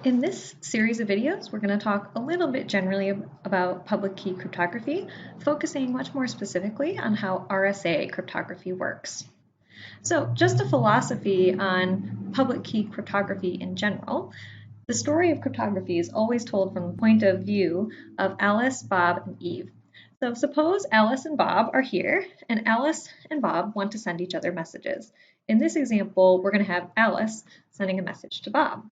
In this series of videos, we're going to talk a little bit generally about public key cryptography, focusing much more specifically on how RSA cryptography works. So, just a philosophy on public key cryptography in general. The story of cryptography is always told from the point of view of Alice, Bob, and Eve. So suppose Alice and Bob are here, and Alice and Bob want to send each other messages. In this example, we're going to have Alice sending a message to Bob.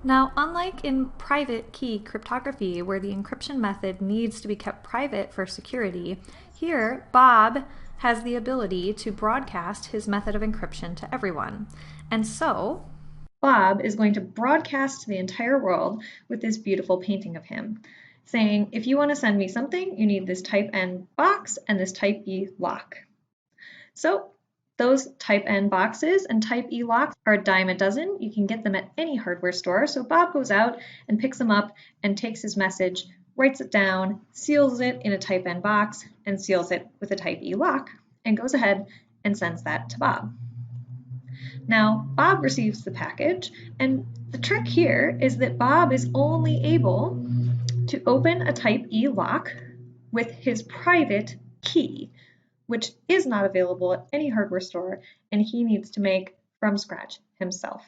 Now, unlike in private key cryptography, where the encryption method needs to be kept private for security, here Bob has the ability to broadcast his method of encryption to everyone. And so, Bob is going to broadcast to the entire world with this beautiful painting of him, saying, if you want to send me something, you need this type N box and this type E lock. So those type N boxes and type E locks are a dime a dozen. You can get them at any hardware store. So Bob goes out and picks them up and takes his message, writes it down, seals it in a type N box, and seals it with a type E lock, and goes ahead and sends that to Bob. Now, Bob receives the package, and the trick here is that Bob is only able to open a type E lock with his private key, which is not available at any hardware store, and he needs to make from scratch himself.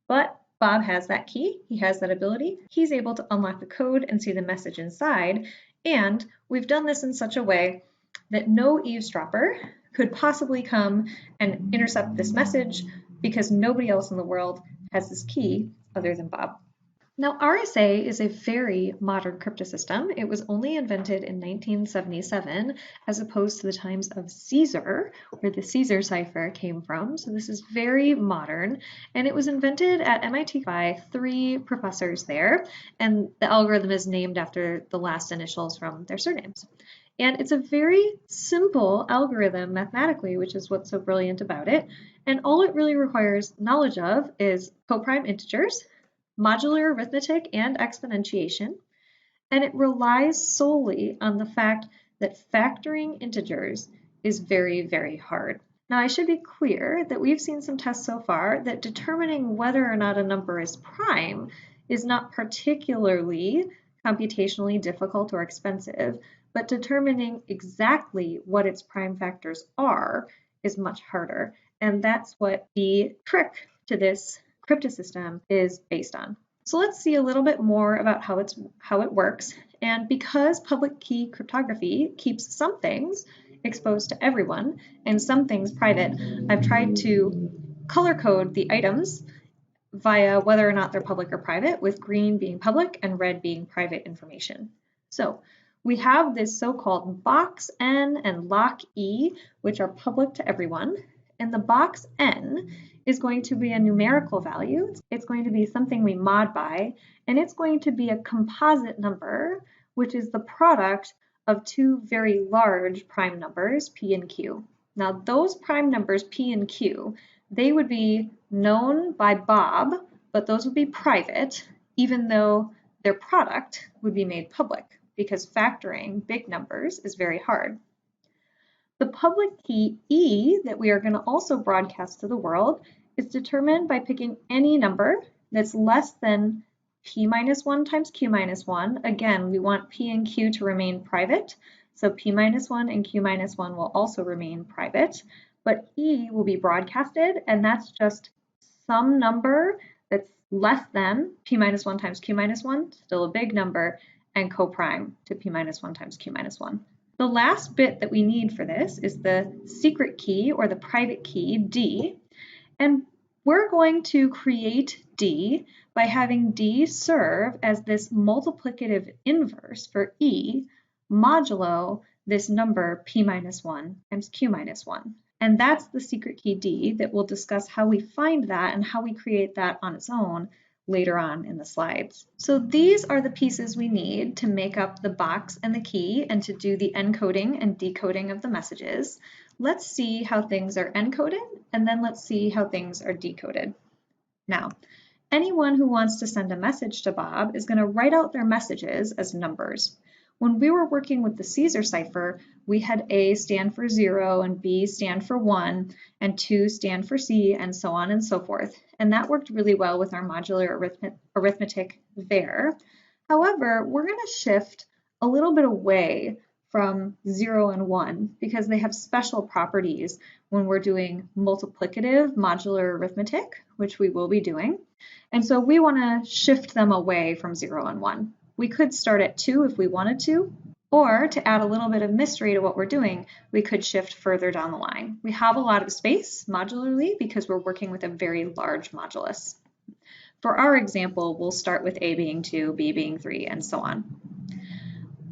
But Bob has that key, he has that ability, he's able to unlock the code and see the message inside, and we've done this in such a way that no eavesdropper could possibly come and intercept this message because nobody else in the world has this key other than Bob. Now, RSA is a very modern cryptosystem. It was only invented in 1977 as opposed to the times of Caesar, where the Caesar cipher came from. So this is very modern, and it was invented at MIT by 3 professors there, and the algorithm is named after the last initials from their surnames. And it's a very simple algorithm mathematically, which is what's so brilliant about it. And all it really requires knowledge of is coprime integers, modular arithmetic, and exponentiation. And it relies solely on the fact that factoring integers is very, very hard. Now, I should be clear that we've seen some tests so far that determining whether or not a number is prime is not particularly computationally difficult or expensive, but determining exactly what its prime factors are is much harder. And that's what the trick to this cryptosystem is based on. So let's see a little bit more about how it works. And because public key cryptography keeps some things exposed to everyone and some things private, I've tried to color code the items via whether or not they're public or private, with green being public and red being private information. So we have this so-called box N and lock E, which are public to everyone. And the box N is going to be a numerical value. It's going to be something we mod by, and it's going to be a composite number, which is the product of 2 very large prime numbers, P and Q. Now, those prime numbers, P and Q, they would be known by Bob, but those would be private, even though their product would be made public, because factoring big numbers is very hard. The public key E that we are going to also broadcast to the world is determined by picking any number that's less than P minus 1 times Q minus 1. Again, we want P and Q to remain private, so P minus 1 and Q minus 1 will also remain private, but E will be broadcasted, and that's just some number that's less than P minus 1 times Q minus 1, still a big number, and coprime to P minus 1 times Q minus 1. The last bit that we need for this is the secret key, or the private key, D, and we're going to create D by having D serve as this multiplicative inverse for E modulo this number P minus 1 times Q minus 1. And that's the secret key D that we'll discuss how we find that and how we create that on its own later on in the slides. So these are the pieces we need to make up the box and the key and to do the encoding and decoding of the messages. Let's see how things are encoded, and then let's see how things are decoded. Now, anyone who wants to send a message to Bob is going to write out their messages as numbers. When we were working with the Caesar cipher, we had A stand for 0 and B stand for 1 and 2 stand for C and so on and so forth. and that worked really well with our modular arithmetic there. However, we're going to shift a little bit away from 0 and 1 because they have special properties when we're doing multiplicative modular arithmetic, which we will be doing. And so we want to shift them away from 0 and 1. We could start at 2 if we wanted to, or to add a little bit of mystery to what we're doing, we could shift further down the line. We have a lot of space modularly because we're working with a very large modulus. For our example, we'll start with A being 2, B being 3, and so on.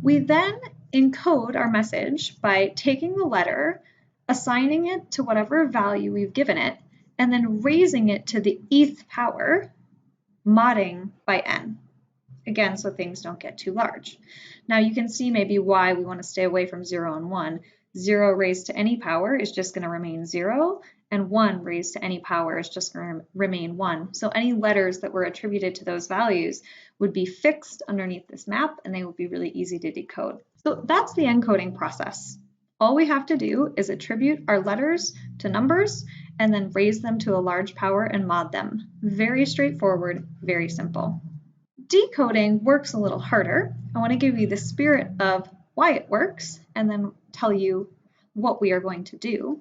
We then encode our message by taking the letter, assigning it to whatever value we've given it, and then raising it to the eth power, modding by n. Again, so things don't get too large. Now you can see maybe why we want to stay away from 0 and 1. 0 raised to any power is just going to remain 0, and 1 raised to any power is just going to remain 1. So any letters that were attributed to those values would be fixed underneath this map, and they would be really easy to decode. So that's the encoding process. All we have to do is attribute our letters to numbers and then raise them to a large power and mod them. Very straightforward, very simple. Decoding works a little harder. I want to give you the spirit of why it works and then tell you what we are going to do.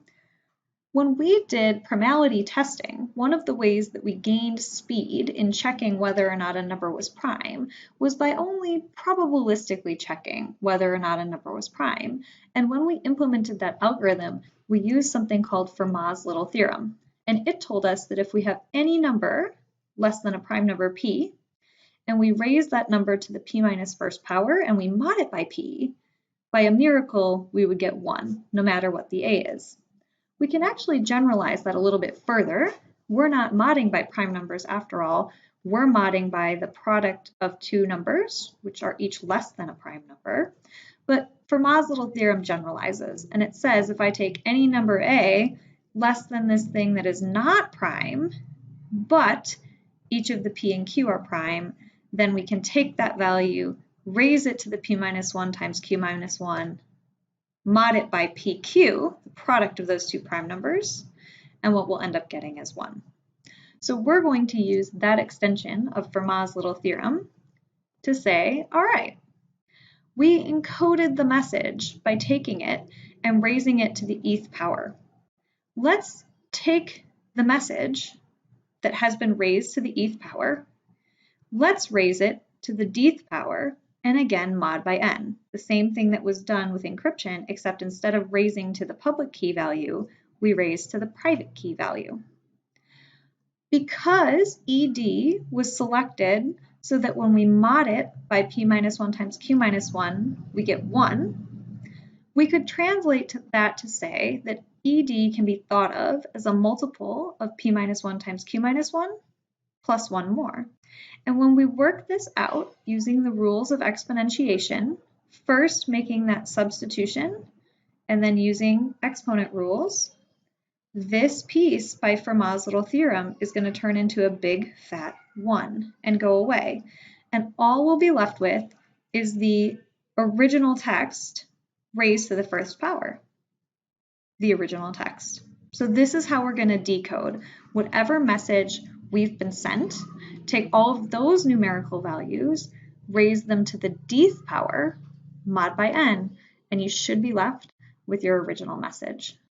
When we did primality testing, one of the ways that we gained speed in checking whether or not a number was prime was by only probabilistically checking whether or not a number was prime. And when we implemented that algorithm, we used something called Fermat's little theorem. And it told us that if we have any number less than a prime number p, and we raise that number to the p minus first power and we mod it by p, by a miracle, we would get 1, no matter what the a is. We can actually generalize that a little bit further. We're not modding by prime numbers after all. We're modding by the product of two numbers, which are each less than a prime number. But Fermat's little theorem generalizes, and it says if I take any number a less than this thing that is not prime, but each of the p and q are prime, then we can take that value, raise it to the p minus 1 times q minus 1, mod it by pq, the product of those two prime numbers, and what we'll end up getting is 1. So we're going to use that extension of Fermat's little theorem to say, all right, we encoded the message by taking it and raising it to the eth power. Let's take the message that has been raised to the eth power, let's raise it to the dth power, and again mod by n, the same thing that was done with encryption, except instead of raising to the public key value, we raised to the private key value. Because ed was selected so that when we mod it by p minus 1 times q minus 1, we get 1, we could translate that to say that ed can be thought of as a multiple of p minus 1 times q minus 1 plus 1 more. And when we work this out using the rules of exponentiation, first making that substitution and then using exponent rules, this piece by Fermat's little theorem is going to turn into a big fat 1 and go away. And all we'll be left with is the original text raised to the first power, the original text. So this is how we're going to decode whatever message we've been sent, take all of those numerical values, raise them to the dth power, mod by n, and you should be left with your original message.